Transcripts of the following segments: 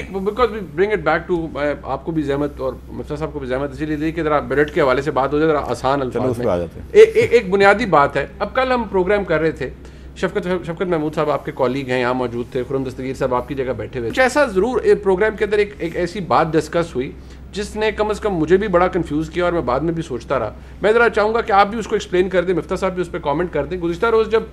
ایک because bring it back to, آپ کو بھی زحمت اور مفتیٰ صاحب کو بھی زحمت اسی لیے دی کہ ذرا بجٹ کے حوالے سے بات ہو جائے, ذرا آسان الفاظ میں ایک بنیادی بات ہے. اب کل ہم پروگرام کر رہے تھے, شفقت محمود صاحب آپ کے کالیگ ہیں, یہاں موجود تھے, خرم دستگیر صاحب آپ کی جگہ بیٹھے ہوئے. کچھ ایسا ضرور پروگرام کے اندر ایک ایسی بات ڈسکس ہوئی جس نے کم از کم مجھے بھی بڑا کنفیوز کیا, اور میں بعد میں بھی سوچتا رہا. میں ذرا چاہوں گا کہ آپ بھی اس کو ایکسپلین کر دیں, مفتیٰ صاحب بھی اس پہ کامنٹ کر دیں. گزشتہ روز جب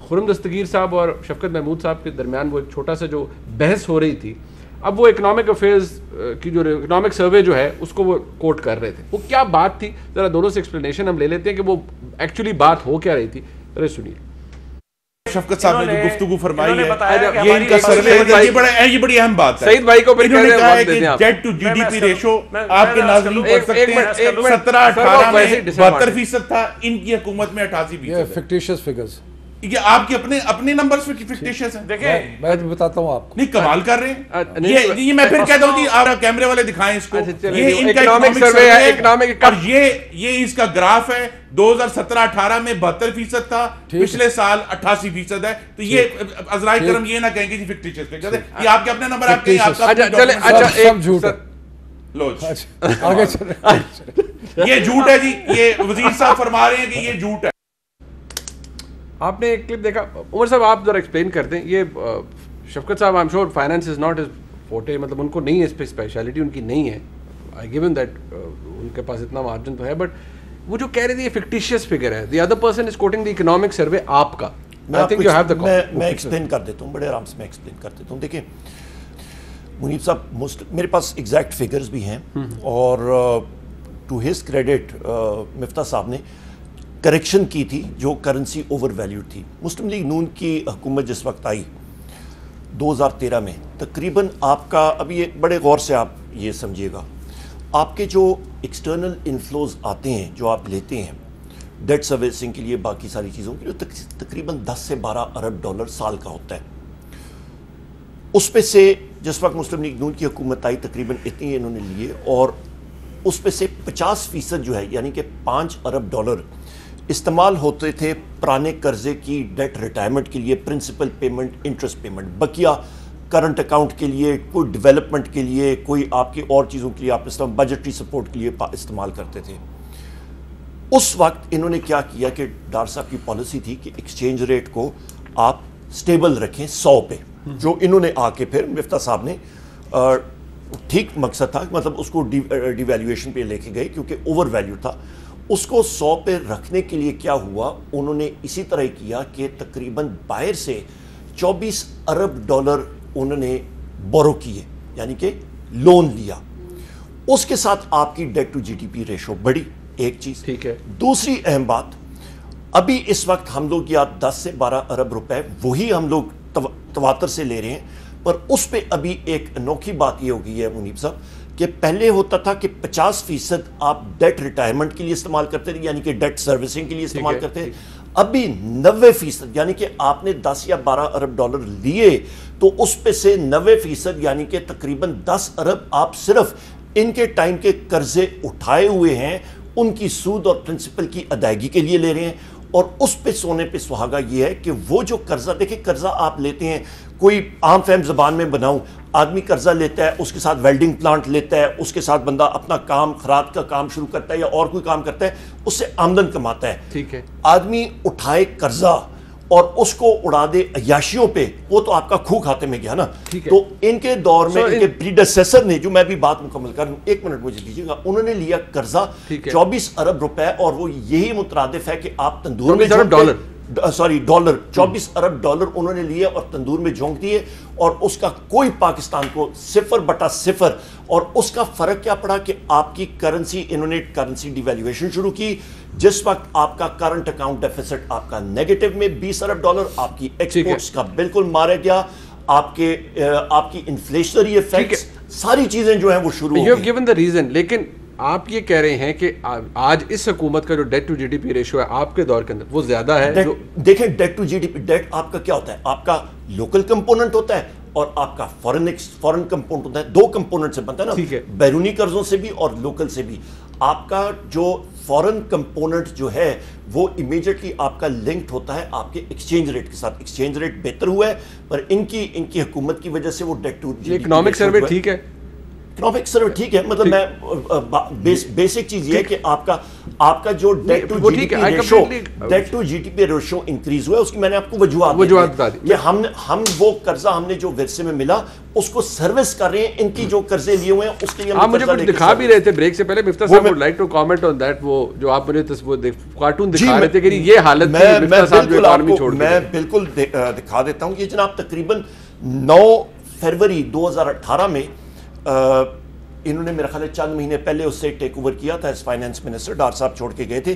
خرم دستگیر صاحب اور شفقت محمود صاحب کے درمیان وہ ایک چھوٹا سا جو بحث ہو رہی تھی, اب وہ اکنامک افیئرز کی جو اکنامک سروے جو ہے اس کو وہ کوٹ کر رہے تھے. وہ کیا بات تھی, ذرا دونوں سے ایکسپلینیشن ہم لے لیتے ہیں کہ وہ ایکچولی بات ہو کیا رہی تھی. ذرا سنیے. شفقت صاحب نے جو گفتگو فرمائی ہے, یہ ان کا سروے ہے, یہ بڑی اہم بات ہے. سعید بھائی کو انہوں نے کہا ہے کہ debt to G D P ratio آپ کے ناظرین پڑھ سکتے ہیں 17-18 میں 72% تھا, ان کی حکومت میں 88%. یہ فکٹیشس فگرز, یہ آپ کے اپنے نمبرز فکٹیشس ہیں. دیکھیں میں بتاتا ہوں آپ کو. نہیں کمال کر رہے ہیں یہ میں پھر کہتا ہوں جی آپ کیمرے والے دکھائیں اس کو. یہ ان کا اکنامک سروے ہے, اور یہ اس کا گراف ہے. 2017-18 میں 72% تھا, پچھلے سال 88% ہے. تو یہ عذرائے کرم یہ نہ کہیں گے جی فکٹیشس فگرز ہے, یہ آپ کے اپنے نمبر آپ کہیں, سب جھوٹ ہے. لو آگے چلیں. یہ جھوٹ ہے جی, یہ وزیر صاحب فرما رہے ہیں کہ یہ جھوٹ ہے. آپ نے ایک کلپ دیکھا, عمر صاحب آپ ذرا ایکسپلین کرتے ہیں. یہ شفقت صاحب I am sure finance is not is forte, مطلب ان کو نہیں ہے اس پہ اسپیشلٹی, ان کی نہیں ہے. آئی گیون دیٹ ان کے پاس اتنا مارجن تو ہے, بٹ وہ جو کہہ رہے تھے یہ فکٹیشیس فگر ہے. The other person is quoting the economic survey آپ کا. میں ایکسپلین کر دیتا ہوں, بڑے آرام سے میں ایکسپلین کر دیتا ہوں. دیکھیں منیب صاحب, میرے پاس ایگزیکٹ فگرز بھی ہیں, اور ٹو ہز کریڈٹ مفتیٰ صاحب نے کریکشن کی تھی جو کرنسی اوور ویلیوڈ تھی. مسلم لیگ نون کی حکومت جس وقت آئی 2013 میں, تقریباً آپ کا, اب یہ بڑے غور سے آپ یہ سمجھیے گا, آپ کے جو ایکسٹرنل انفلوز آتے ہیں جو آپ لیتے ہیں ڈیٹ سروسنگ کے لیے, باقی ساری چیزوں کے لیے, تقریباً 10 سے 12 ارب ڈالر سال کا ہوتا ہے. اس پہ سے جس وقت مسلم لیگ نون کی حکومت آئی تقریباً اتنی انہوں نے لیے, اور اس پہ سے 50% جو ہے یعنی کہ 5 ارب ڈالر استعمال ہوتے تھے پرانے قرضے کی ڈیٹ ریٹائرمنٹ کے لیے, پرنسپل پیمنٹ, انٹرسٹ پیمنٹ, بقیہ کرنٹ اکاؤنٹ کے لیے, کوئی ڈیولپمنٹ کے لیے, کوئی آپ کی اور چیزوں کے لیے آپ بجٹری سپورٹ کے لیے استعمال کرتے تھے. اس وقت انہوں نے کیا کیا کہ ڈار صاحب کی پالیسی تھی کہ ایکسچینج ریٹ کو آپ سٹیبل رکھیں 100 پہ, جو انہوں نے آ کے پھر مفتیٰ صاحب نے ٹھیک مقصد تھا, مطلب اس کو ڈی ویلیویشن پہ لے کے گئے کیونکہ اوور ویلیو تھا. اس کو 100 پہ رکھنے کے لیے کیا ہوا, انہوں نے اسی طرح کیا کہ تقریباً باہر سے 24 ارب ڈالر انہوں نے بورو کیے, یعنی کہ لون لیا. اس کے ساتھ آپ کی debt to G D P ratio بڑی, ایک چیز. ٹھیک ہے. دوسری اہم بات, ابھی اس وقت ہم لوگ یا 10 سے 12 ارب روپے وہی ہم لوگ تواتر سے لے رہے ہیں, پر اس پہ ابھی ایک انوکھی بات یہ ہو گئی ہے منیب صاحب کہ پہلے ہوتا تھا کہ 50% آپ ڈیٹ ریٹائرمنٹ کے لیے استعمال کرتے تھے, یعنی کہ ڈیٹ سروسنگ کے لیے استعمال کرتے ہیں. ابھی 90%, یعنی کہ آپ نے 10 یا 12 ارب ڈالر لیے تو اس پہ سے 90% یعنی کہ تقریباً 10 ارب آپ صرف ان کے ٹائم کے قرضے اٹھائے ہوئے ہیں, ان کی سود اور پرنسپل کی ادائیگی کے لیے لے رہے ہیں. اور اس پہ سونے پہ سہاگا یہ ہے کہ وہ جو قرضہ, دیکھیں قرضہ آپ لیتے ہیں, کوئی عام فہم زبان میں بناؤں, آدمی قرضہ لیتا ہے, اس کے ساتھ ویلڈنگ پلانٹ لیتا ہے, اس کے ساتھ بندہ اپنا کام خراد کا کام شروع کرتا ہے یا اور کوئی کام کرتا ہے, اس سے آمدن کماتا ہے. ٹھیک ہے. آدمی اٹھائے قرضہ اور اس کو اڑا دے عیاشیوں پہ, وہ تو آپ کا کھو کھاتے میں گیا نا. تو ان کے دور میں ان کے پریڈیسیسر نے, جو میں بھی بات مکمل کر لوں, 1 منٹ مجھے دیجیے گا, انہوں نے لیا قرضہ 24 ارب روپے, اور وہ یہی مترادف ہے کہ آپ تندور میں ڈالر 24 ارب ڈالر انہوں نے لیے اور تندور میں جھونک دیے, اور اس کا کوئی پاکستان کو 0/0. اور اس کا فرق کیا پڑا کہ آپ کی کرنسی, انہوں نے کرنسی ڈی ویلیویشن شروع کی, جس وقت آپ کا کرنٹ اکاؤنٹ ڈیفیسٹ آپ کا نیگیٹو میں 20 ارب ڈالر, آپ کی ایکسپورٹس کا بالکل مارا گیا, آپ کی انفلیشنری ایفیکٹس, ساری چیزیں جو ہیں وہ شروع ہو گئی. You have given the reason. لیکن آپ یہ کہہ رہے ہیں کہ آج اس حکومت کا جو debt to G D P ratio ہے آپ کے دور کے اندر وہ زیادہ ہے. دیکھیں debt to G D P, debt آپ کا کیا ہوتا ہے, آپ کا لوکل کمپوننٹ ہوتا ہے اور آپ کا فورن کمپوننٹ ہوتا ہے. 2 کمپوننٹ سے بنتا ہے نا, بیرونی قرضوں سے بھی اور لوکل سے بھی. آپ کا جو فورن کمپوننٹ جو ہے وہ امیجیٹلی آپ کا لنکڈ ہوتا ہے آپ کے ایکسچینج ریٹ کے ساتھ. ایکسچینج ریٹ بہتر ہوا ہے پر ان کی حکومت کی وجہ سے وہ ڈیٹ ٹو اکنامک سروے ٹھیک ہے, اکنامک سروے ٹھیک ہے, مطلب میں بیسک چیز یہ ہے کہ آپ کا جو debt to G D P ratio increase ہوا ہے, اس کی میں نے آپ کو وجوہات بتا دی کہ ہم وہ قرضہ ہم نے جو ورثے میں ملا اس کو سروس کر رہے ہیں, ان کی جو قرضے لیے ہوئے ہیں اس کے لیے آپ مجھے کچھ دکھا بھی رہے تھے بریک سے پہلے. مفتاح صاحب would like to comment on that, وہ جو آپ مجھے کارٹون دکھا رہے تھے کہ یہ حالت تھی مفتاح صاحب جو اکانومی چھوڑ کے. میں بالکل دکھا دیتا ہوں. یہ جناب تقریباً 9 فروری 2018 میں انہوں نے میرا خیال ہے چند مہینے پہلے اس سے ٹیک اوور کیا تھا ایز فائنانس منسٹر, ڈار صاحب چھوڑ کے گئے تھے.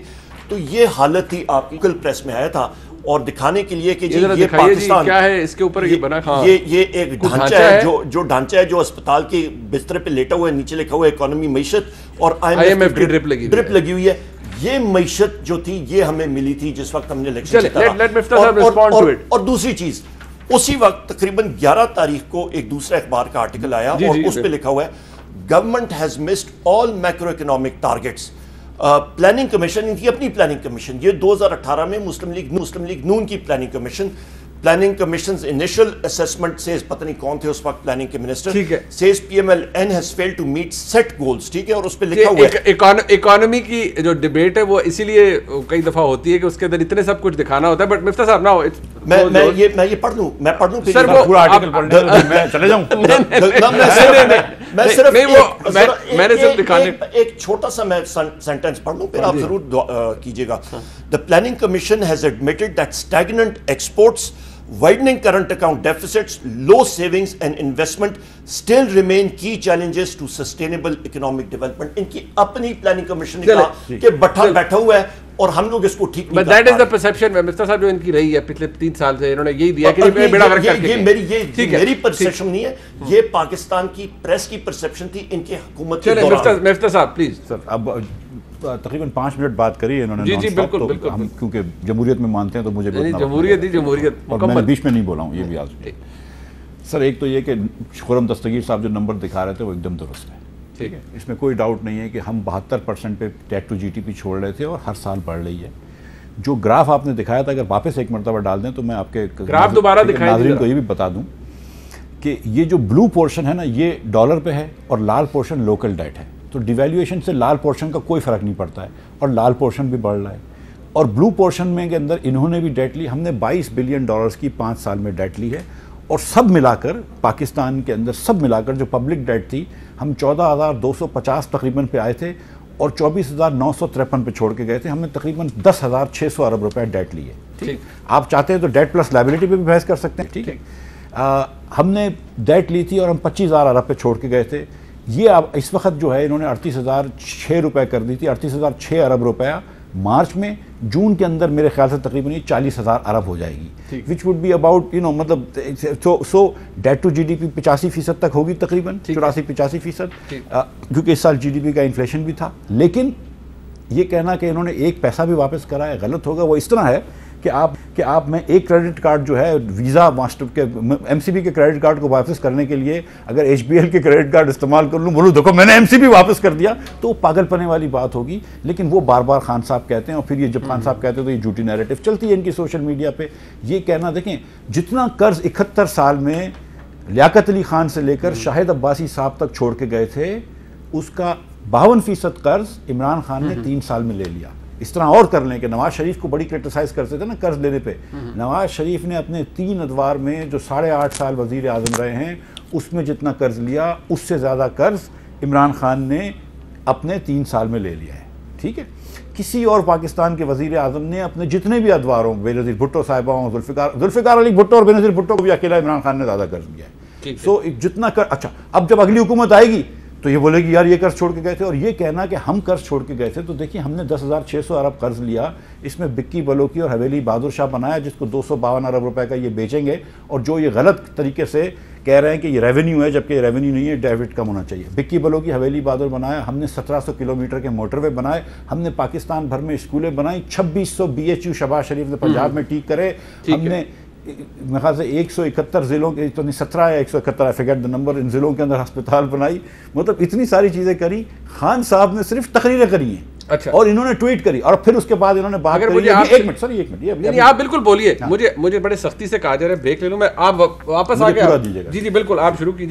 تو یہ حالت تھی, آپ کی کل پریس میں آیا تھا اور دکھانے کے لیے کہ یہ پاکستان کیا ہے, اس کے اوپر یہ بنا, یہ ایک ڈھانچہ ہے جو ڈھانچہ ہے جو اسپتال کے بستر پہ لیٹا ہوا ہے, نیچے لکھا ہوا ہے اکانومی معیشت اور IMF کی ڈرپ لگی ہوئی ہے. یہ معیشت جو تھی یہ ہمیں ملی تھی جس وقت ہم نے الیکشن جیتا. اور دوسری چیز, اسی وقت تقریباً 11 تاریخ کو ایک دوسرا اخبار کا آرٹیکل آیا اور اس پہ لکھا ہوا ہے government has missed all macro economic targets. Planning commission, ان کی اپنی پلاننگ کمیشن, یہ 2018 میں مسلم لیگ نون کی پلاننگ کمیشنز انیشل اسیسمنٹ سے پتہ نہیں کون تھے اس وقت پلاننگ کے minister, says PMLN has failed to meet set goals. ٹھیک ہے, اور اس پہ لکھا ہوا ہے اکانومی کی جو ڈیبیٹ ہے وہ اسی لیے کئی دفعہ ہوتی ہے کہ اس کے اندر اتنے سب کچھ دکھانا ہوتا ہے. بٹ مفتاح صاحب نہ میں یہ پڑھ دوں سر, پورا آرٹیکل پڑھنے میں چلے جاؤں. میں صرف ایک چھوٹا سا میں سینٹنس پڑھ لوں, پھر آپ ضرور کیجیے گا. The Planning Commission has admitted that stagnant exports, widening current account deficits, low savings and investment still remain key challenges to sustainable economic development. ان کی اپنی پلاننگ کمیشن نے کہا کہ بیٹھا ہوا ہے اور ہم لوگ اس کو ٹھیک نہیں کر پا رہے. But that is the perception مفتاح صاحب جو ان کی رہی ہے پچھلے 3 سال سے, انہوں نے یہی دیا کہ بیڑا غرق کر کے. یہ میری پرسیپشن نہیں ہے, یہ پاکستان کی پریس کی پرسیپشن تھی ان کی حکومت کے دوران. مفتاح صاحب پلیز. سر اب تقریباً 5 منٹ بات کری انہوں نے. جی بالکل, ہم کیونکہ جمہوریت میں مانتے ہیں تو مجھے جمہوریت میں بیچ میں نہیں بولا ہوں, یہ بھی آج. سر ایک تو یہ کہ خرم دستگیر صاحب جو نمبر دکھا رہے تھے وہ ایک دم درست ہے. ٹھیک ہے, اس میں کوئی ڈاؤٹ نہیں ہے کہ ہم 72% پہ ڈیٹ ٹو GDP چھوڑ رہے تھے اور ہر سال بڑھ رہی ہے. جو گراف آپ نے دکھایا تھا, اگر واپس ایک مرتبہ ڈال دیں تو میں آپ کے گراف دوبارہ ناظرین کو یہ بھی بتا دوں کہ یہ جو بلو پورشن ہے نا یہ ڈالر پہ ہے اور لال پورشن لوکل ڈیٹ ہے. تو ڈیویلیویشن سے لال پورشن کا کوئی فرق نہیں پڑتا ہے اور لال پورشن بھی بڑھ رہا ہے. اور بلو پورشن میں کے اندر انہوں نے بھی ڈیٹ لی, ہم نے $22 بلین کی 5 سال میں ڈیٹ لی ہے. اور سب ملا کر پاکستان کے اندر سب ملا کر جو پبلک ڈیٹ تھی ہم 14,250 تقریباً پہ آئے تھے اور 24,953 پہ چھوڑ کے گئے تھے. ہم نے تقریباً 10,600 ارب روپے ڈیٹ لی ہے. آپ چاہتے ہیں تو ڈیٹ پلس لائبلٹی پہ بھی بحث کر سکتے ہیں. ٹھیک ہے, ہم نے ڈیٹ لی تھی اور ہم 25,000 ارب پہ چھوڑ کے گئے تھے. یہ اب اس وقت جو ہے انہوں نے 38,006 روپے کر دی تھی, 38,006 ارب روپیہ مارچ میں. جون کے اندر میرے خیال سے تقریباً 40,000 ارب ہو جائے گی, وچ وڈ بی اباؤٹ مطلب سو ڈیٹ ٹو GDP 85% تک ہوگی تقریباً 84-85%, کیونکہ اس سال GDP کا انفلیشن بھی تھا. لیکن یہ کہنا کہ انہوں نے ایک پیسہ بھی واپس کرا ہے غلط ہوگا. وہ اس طرح ہے کہ آپ میں ایک کریڈٹ کارڈ جو ہے ویزا ماسٹر کے MCB کے کریڈٹ کارڈ کو واپس کرنے کے لیے اگر HBL کے کریڈٹ کارڈ استعمال کر لوں, بولوں دیکھو میں نے MCB واپس کر دیا, تو پاگل پنے والی بات ہوگی. لیکن وہ بار بار خان صاحب کہتے ہیں اور پھر یہ جب خان صاحب کہتے ہیں تو یہ جھوٹی نیریٹو چلتی ہے ان کی سوشل میڈیا پہ. یہ کہنا دیکھیں جتنا قرض 71 سال میں لیاقت علی خان سے لے کر شاہد عباسی صاحب تک چھوڑ کے گئے تھے, اس کا 52% قرض عمران خان نے 3 سال میں لے لیا. اس طرح اور کر لیں کہ نواز شریف کو بڑی کرٹیسائز کرتے تھے نا قرض لینے پہ. نواز شریف نے اپنے 3 ادوار میں جو 8.5 سال وزیر اعظم رہے ہیں اس میں جتنا قرض لیا اس سے زیادہ قرض عمران خان نے اپنے 3 سال میں لے لیا ہے. ٹھیک ہے, کسی اور پاکستان کے وزیر اعظم نے اپنے جتنے بھی ادوار ہوں, بے نظیر بھٹو صاحبہ ہوں, ذوالفقار علی بھٹو اور بے نظیر بھٹو کو بھی اکیلا عمران خان نے زیادہ قرض لیا ہے. سو جتنا اچھا اب جب اگلی حکومت آئے گی تو یہ بولے گی یار یہ قرض چھوڑ کے گئے تھے. اور یہ کہنا کہ ہم قرض چھوڑ کے گئے تھے, تو دیکھیں ہم نے 10,600 ارب قرض لیا, اس میں بکی بلوکی اور حویلی بہادر شاہ بنایا جس کو 252 ارب روپے کا یہ بیچیں گے, اور جو یہ غلط طریقے سے کہہ رہے ہیں کہ یہ ریونیو ہے جبکہ یہ ریونیو نہیں ہے, ڈیبٹ کم ہونا چاہیے. بکی بلوکی حویلی بہادر بنایا, ہم نے 1700 کلومیٹر کے موٹر وے بنائے, ہم نے پاکستان بھر میں اسکولیں بنائی, 2600 BHU شہباز شریف نے پنجاب میں ٹھیک کرے, ہم نے میرے خیال سے 171 ضلعوں کے 17 یا 171 فیگر دا نمبر ان ضلعوں کے اندر ہسپتال بنائی. مطلب اتنی ساری چیزیں کری. خان صاحب نے صرف تقریریں کری ہیں. اچھا. اور انہوں نے ٹویٹ کری اور پھر اس کے بعد انہوں نے بات کری. ایک منٹ سر، ایک منٹ، آپ بالکل بولیے. مجھے بڑے سختی سے کہا جا رہا ہے بریک لے لوں میں، آپ واپس آ گئے. جی بالکل آپ شروع کیجیے.